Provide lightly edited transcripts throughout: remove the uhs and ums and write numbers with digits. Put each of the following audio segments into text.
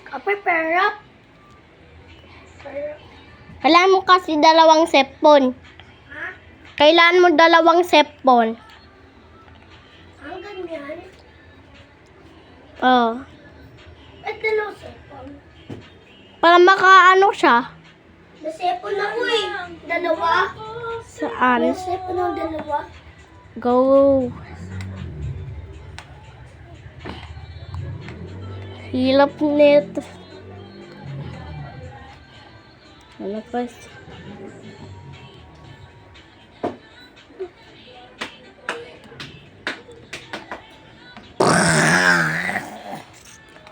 Kapay perap. Kailangan mo kasi dalawang cellphone. Ha? Kailangan mo dalawang cellphone. Ang ganyan? Oh. At dalawang cellphone. Para makaano siya. May cellphone ako eh. Dalawa. Saan? May cellphone ako dalawa. Go. Hilap nito. Ano pa?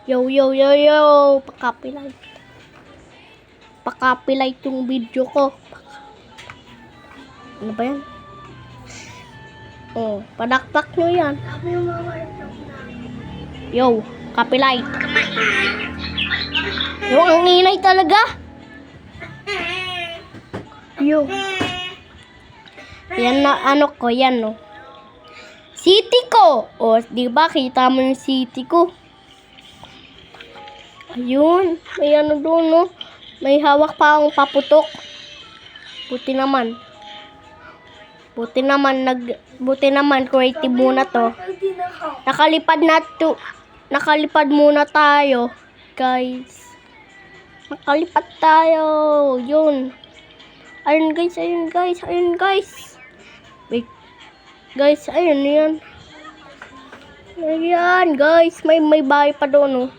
Yo, yo, yo, yo. Pakapilay. Pakapilay yung video ko. Ano ba yan? Oh, padakpak nyo yan. Sabi yung mga laptop na. Yo, kapilay. Yo, ang inay talaga. Yo. Yan na, ano ko, yan, no. City ko. O, di ba, kita mo yung city ko. Ayun, may ano doon, no. May hawak pa akong paputok. Buti naman. Buti naman, creative muna to. Hindi na ako. Nakalipad muna tayo, guys. Nakalipad tayo. Yun. Ayun, guys. Wait. Guys, ayun yan. Ayan, guys. May bahay pa doon, oh.